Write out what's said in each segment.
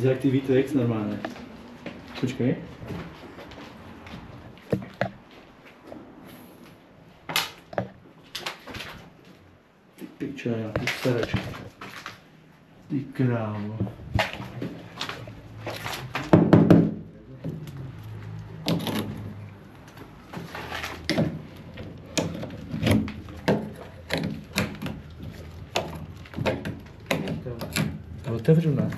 Deaktivuj to X normálně. Počkej. Ty piče, nějaký serač. Ty krávo. Otevřu, ne?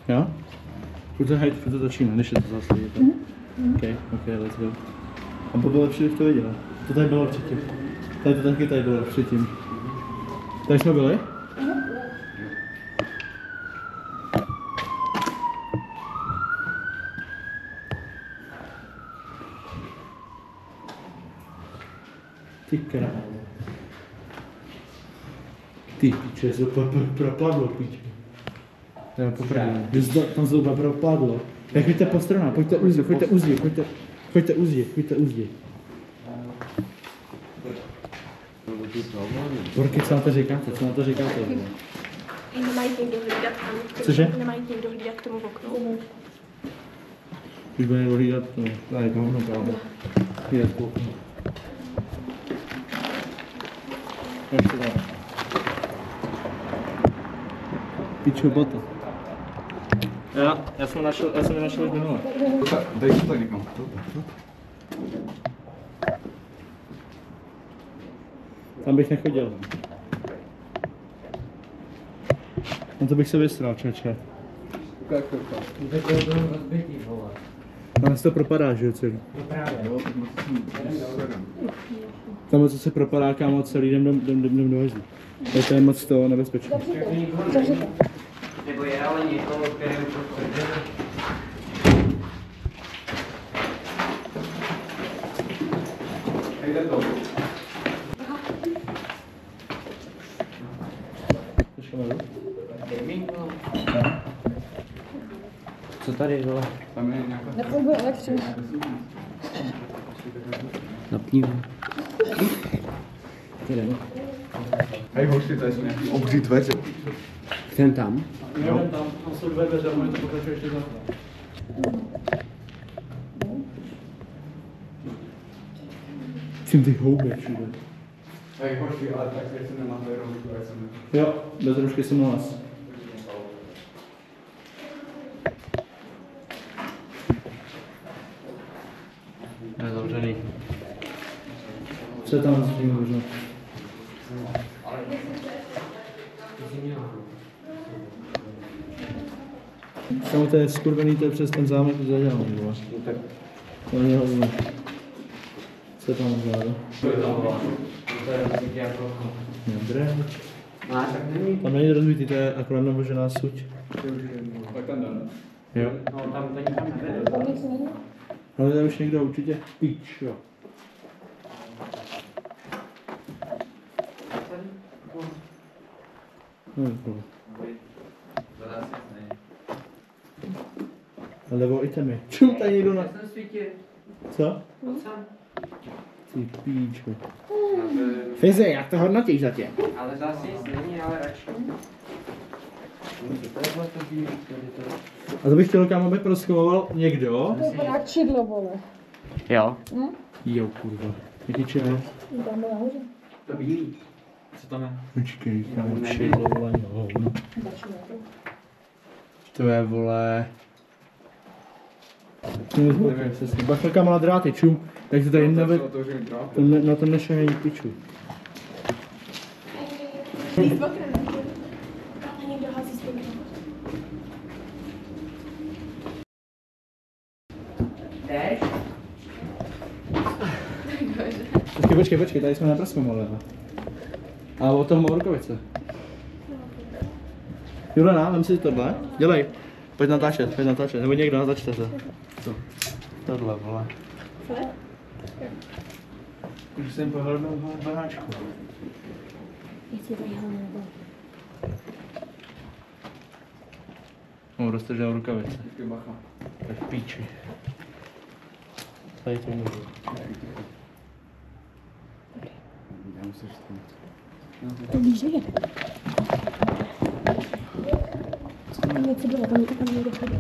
Jo? Furt to točíme, než je to zase vidíte. Ok, let's go. A bylo lepší, když to viděla. To tady bylo předtím. Tady to taky tady bylo předtím. Tady jsme byli? Ty krávo. Ty piče, se propadlo, piče. Jo, poprvé. Tam zhruba propadlo. Tak choďte po stranách, pojďte uzdě. Borky, co na to říkáte? Nemají někdo hlídat tam. Cože? Nemají někdo hlídat k tomu oknu. Už bude někdo hlídat to. Tady to hovno právě. Hlídat k oknu. Ještě dál. Pičo bota. Já jsem nenašel už minule. Dej to tak někam. Tam bych nechodil. No to bych se vystral, čeče. Tam se to propadá, že jo, celý. Tam co se propadá, kámo, celý jdem do hezí. To je moc toho nebezpečné. Nebo je ale někoho, který to chce. Jde to. Co tady bylo? Tam je nějaká... Nefunguje elektřina. Napni ho. Hej hoši, tady jsou nějaký obří dveře. Ten tam? Jo, tam jsou dvě dveře, ale to pokračuje ještě za. Čím ty houby všude. Hej hoši, ale tak jestli nemáte rovniku, jak jsem... Jo, bez rušky jsem na vás. Je zavřený. Co je tam s tím možná? Samo to je skurvený, to je přes ten zámek zadělaný, vole. To není hodně. Co tam zvládá? Dobré. Tam není rozbitý, to je akorát namožená suť. Tak tam dám. Jo. No tam to nikam nevede. Ale tam už někdo určitě píč, jo. Ale nebo i temy. Čemu tady někdo na... Co? Ty píčko. Fizi, jak to hodnotíš zatím? Ale zase nic není, ale radši. A to bych chtěl, kam aby proschoval někdo? To vypadá čidlo, vole. Jo. Jo, kurva. Jaký čaj? Tam bylo nahoře. To bílý. Co tam je? Počkej, kam čidlo, vole, hovno. To je, vole... Bacha kam na dráty, čum. Jak to tady neve... Na to nešahají piču. Někdo hází stejně. Jdeš? Počkej, tady jsme na prsku mohli. A od toho mám rukavice. Julena, vem si tohle, dělej. Pojď natáčet, nebo někdo natáčte se. Co? Tohle, vole. Už jsem pohledal banáčku. Jestli tady hlavně nebo. Mám roztrženou rukavice. Bacha. Tak píči. Tady to můžu. Nemusíš s tím. To víš, že je. Tam něco bylo, tam někdo chodil.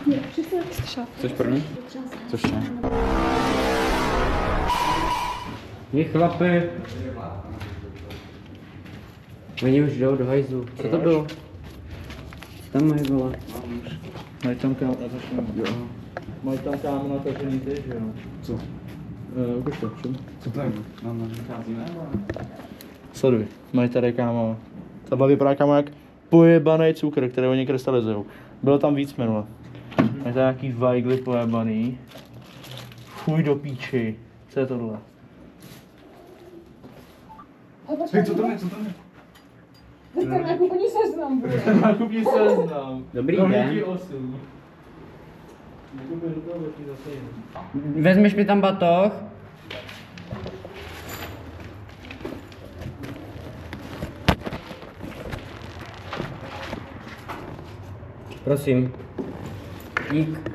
Jo, přesně jak slyšel. Chceš první? Což ne? Vy chlapi. Oni už jdou do hajzlu. Co to bylo? Co tam mají bylo? Mají tam kámo natažený. Jo. Mají tam kámo natažený ty, že jo? Co? Ukaž to, čím? Co to je? Nám vychází, ne? Sleduj, mají tady kámo. Tohle vypadá kámo jak pojebaný cukr, který oni krystalizujou. Bylo tam víc minule. Mají tady nějaký vajgly pojebaný. Fuj do píči. Co je tohle? Hej, co tam je? Teď ten nákupní seznam bude. Nákupní seznam. Dobrý Pro den. děti 8. Nakupy do toho letí zase jiný. Vezmeš mi tam batoh? Prosím. Dík.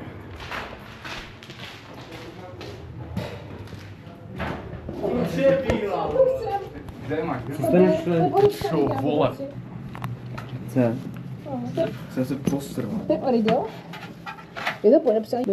Kde je máš? Co jste našli? Čo, vole. Co? Jsem se postrval. To je Origo? Je to podepsaný?